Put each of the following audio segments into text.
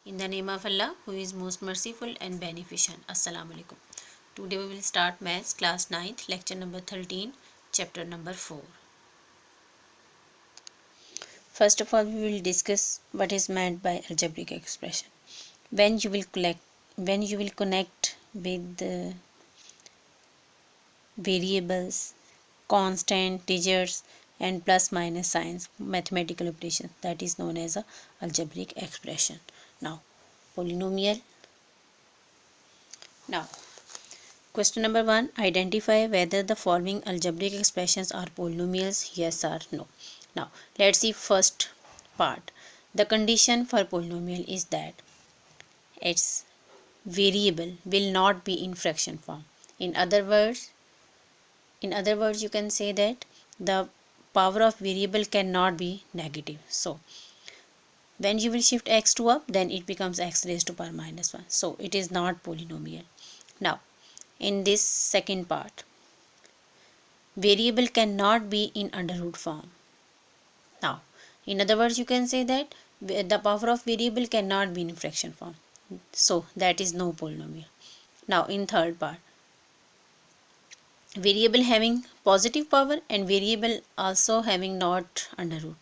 In the name of Allah, who is most merciful and beneficent. Assalamu alaikum. Today we will start Maths class 9th, lecture number 13, chapter number 4. First of all, we will discuss what is meant by algebraic expression. When you will connect with the variables, constant, integers, and plus minus signs, mathematical operation, that is known as a algebraic expression. Now, polynomial. Now, question number 1. Identify whether the following algebraic expressions are polynomials, yes or no. Now, let's see first part. The condition for polynomial is that its variable will not be in fraction form. In other words, you can say that the power of variable cannot be negative. So, when you will shift x to up, then it becomes x raised to power minus 1. So, it is not polynomial. Now, in this second part, variable cannot be in under root form. Now, in other words, you can say that the power of variable cannot be in fraction form. So, that is no polynomial. Now, in third part, variable having positive power and variable also having not under root.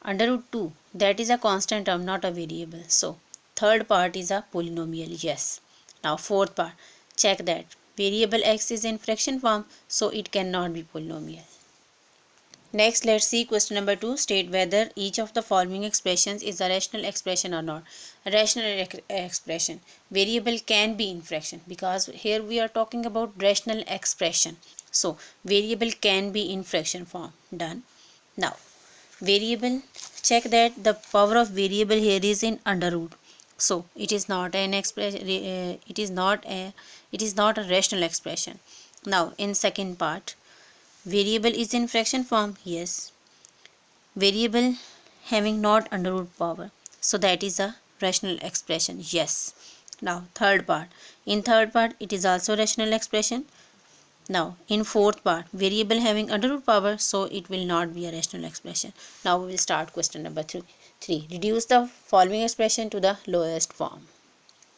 Under root 2, that is a constant term, not a variable. So, third part is a polynomial, yes. Now, fourth part, check that variable x is in fraction form, so it cannot be polynomial. Next, let's see question number 2. State whether each of the following expressions is a rational expression or not. A rational expression. Variable can be in fraction because here we are talking about rational expression. So, variable can be in fraction form. Done. Now, variable, check that the power of variable here is in under root. So, it is not an expression. It is not a rational expression. Now, in second part, variable is in fraction form, yes. Variable having not under root power, so that is a rational expression, yes. Now, third part, in third part it is also rational expression. Now, in fourth part, variable having under root power, so it will not be a rational expression. Now, we will start question number 3. Reduce the following expression to the lowest form.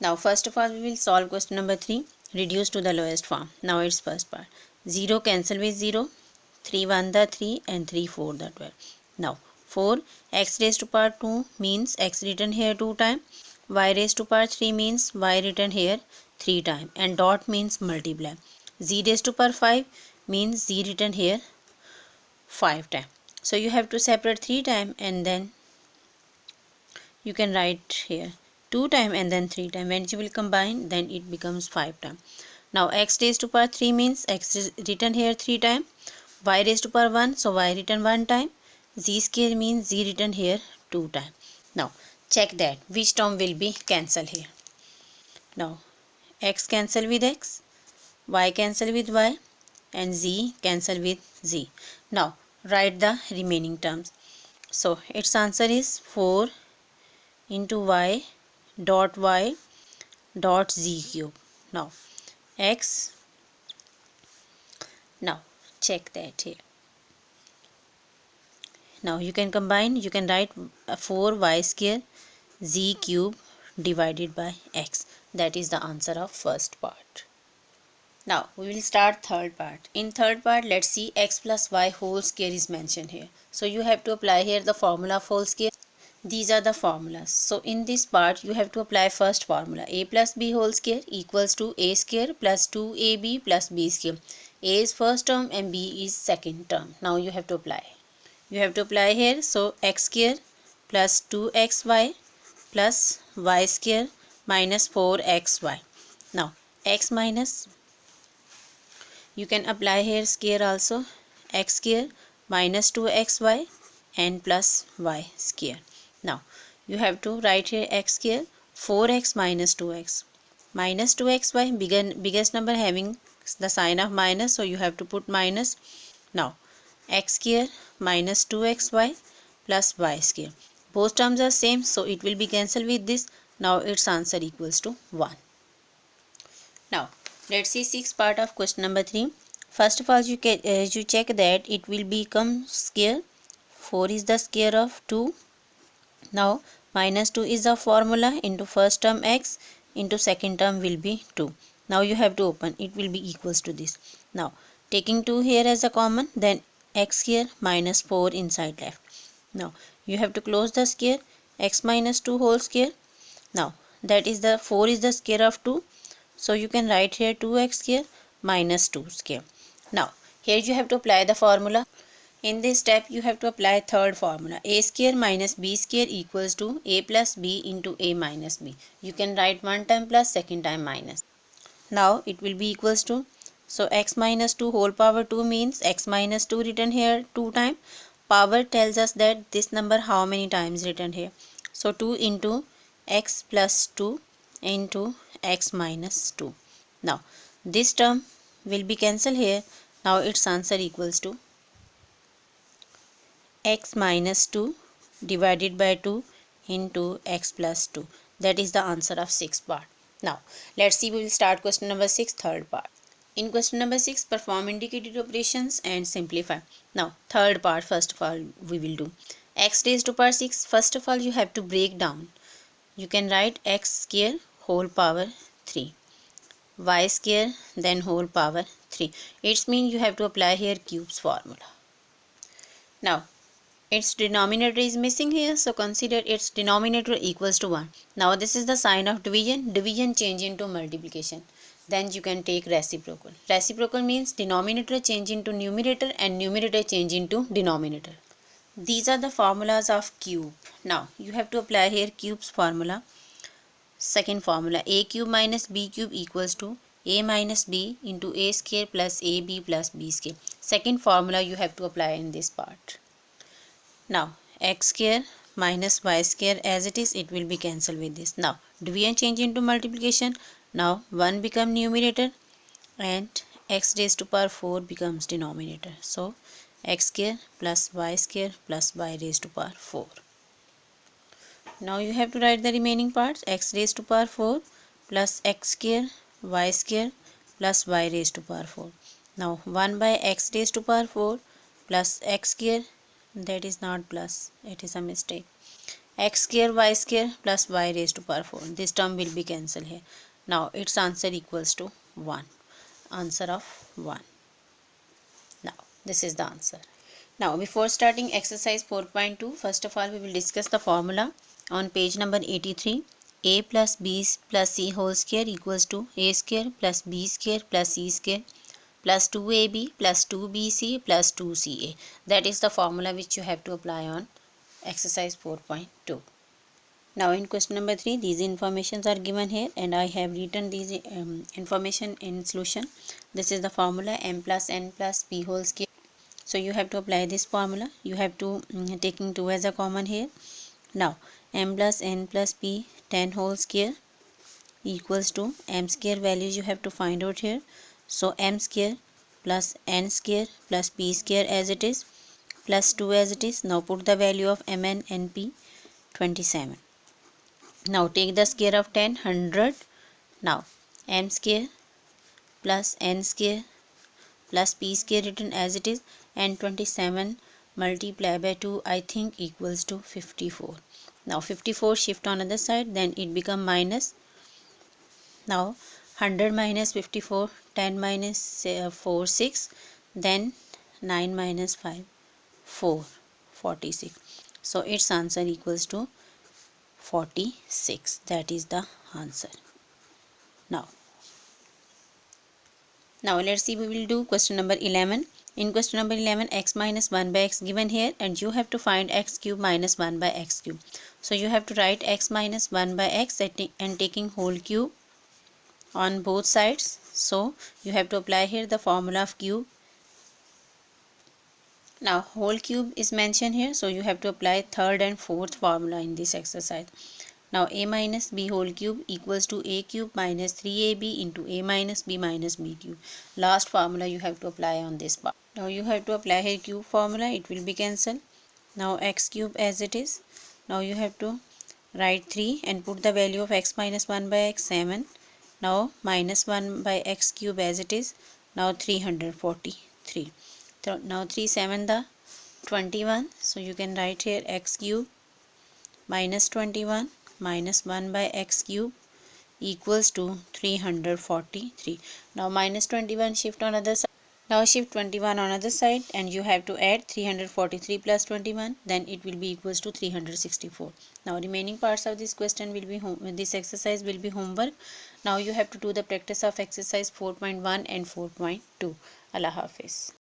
Now, first of all, we will solve question number 3. Reduce to the lowest form. Now, its first part. 0 cancel with 0. 3 1 the 3 and 3 4 the 12. Now, 4 x raised to power 2 means x written here 2 times. Y raised to power 3 means y written here 3 times. And dot means multiply. Z raised to power 5 means z written here 5 times. So, you have to separate 3 times and then you can write here 2 times and then 3 times. When you will combine, then it becomes 5 times. Now, x raised to power 3 means x is written here 3 times. Y raised to power 1, so y written 1 time. Z square means z written here 2 times. Now, check that which term will be cancelled here. Now, x cancel with x, y cancel with y, and z cancel with z. Now, write the remaining terms. So, its answer is 4 into y dot z cube. Now, x. Now, check that here. Now, you can combine, you can write 4y square z cube divided by x. That is the answer of first part. Now, we will start third part. In third part, let's see x plus y whole square is mentioned here. So, you have to apply here the formula of whole square. These are the formulas. So, in this part, you have to apply first formula. A plus b whole square equals to a square plus 2ab plus b square. A is first term and b is second term. Now, you have to apply. You have to apply here. So, x square plus 2xy plus y square minus 4xy. Now, x minus, you can apply here square also. X square minus 2xy and plus y square. Now, you have to write here x square 4x minus 2x. Minus 2xy, biggest number having the sign of minus, so you have to put minus. Now, x square minus 2xy plus y square. Both terms are same, so it will be cancelled with this. Now, its answer equals to 1. Now, let's see sixth part of question number 3. First of all, you check that it will become square. 4 is the square of 2. Now, Minus 2 is the formula. Into first term x into second term will be 2. Now you have to open, it will be equals to this. Now taking 2 here as a common, then x here minus 4 inside left. Now you have to close the square, x minus 2 whole square. Now that is the 4 is the square of 2, so you can write here 2x square minus 2 square. Now here you have to apply the formula. In this step you have to apply third formula. A square minus b square equals to a plus b into a minus b. You can write one time plus, second time minus. Now it will be equals to, so x minus 2 whole power 2 means x minus 2 written here 2 times. Power tells us that this number how many times written here. So 2 into x plus 2 into x minus 2. Now this term will be cancelled here. Now its answer equals to x minus 2 divided by 2 into x plus 2. That is the answer of 6th part. Now let's see, we will start question number 6, third part. In question number 6, perform indicated operations and simplify. Now third part, first of all we will do x raised to power 6. First of all you have to break down. You can write x square whole power 3, y square then whole power 3. It means you have to apply here cubes formula. Now its denominator is missing here, so consider its denominator equals to 1. Now this is the sign of division. Division change into multiplication. Then you can take reciprocal. Reciprocal means denominator change into numerator and numerator change into denominator. These are the formulas of cube. Now you have to apply here cubes formula. Second formula, a cube minus b cube equals to a minus b into a square plus ab plus b square. Second formula you have to apply in this part. Now x square minus y square as it is, it will be cancelled with this. Now division change into multiplication. Now 1 become numerator and x raised to power 4 becomes denominator. So x square plus y square plus y raised to power 4. Now you have to write the remaining parts. X raised to power 4 plus x square y square plus y raised to power 4. Now 1 by x raised to power 4 plus x square, that is not plus, it is a mistake, x square y square plus y raised to power 4. This term will be cancelled here. Now its answer equals to 1. Answer of 1. Now this is the answer. Now before starting exercise 4.2, first of all we will discuss the formula on page number 83. A plus b plus c whole square equals to a square plus b square plus c square plus 2ab plus 2bc plus 2ca. That is the formula which you have to apply on exercise 4.2. Now in question number 3, these informations are given here and I have written these information in solution. This is the formula m plus n plus p whole square. So you have to apply this formula. You have to taking 2 as a common here. Now m plus n plus p 10 whole square equals to m square values you have to find out here. So m square plus n square plus p square as it is plus 2 as it is. Now put the value of mn and p, 27. Now take the square of 10, 100. Now m square plus n square plus p square written as it is, and 27 multiplied by 2 I think equals to 54. Now 54 shift on other side, then it become minus. Now 100 minus 54, 10 minus 4, 6, then 9 minus 5, 4, 46. So its answer equals to 46. That is the answer. Now let's see, we will do question number 11. In question number 11, x minus 1 by x given here and you have to find x cube minus 1 by x cube. So you have to write x minus 1 by x and taking whole cube on both sides. So you have to apply here the formula of cube. Now whole cube is mentioned here, so you have to apply third and fourth formula in this exercise. Now a minus b whole cube equals to a cube minus 3ab into a minus b cube. Last formula you have to apply on this part. Now you have to apply here cube formula, it will be cancelled. Now x cube as it is. Now you have to write 3 and put the value of x minus 1 by x, 7. Now minus 1 by x cube as it is. Now 343. Now 3 7 the 21. So you can write here x cube minus 21 minus 1 by x cube equals to 343. Now minus 21 shift on other side. Now shift 21 on other side and you have to add 343 plus 21, then it will be equals to 364. Now remaining parts of this question will be this exercise will be homework. Now you have to do the practice of exercise 4.1 and 4.2. Allah Hafiz.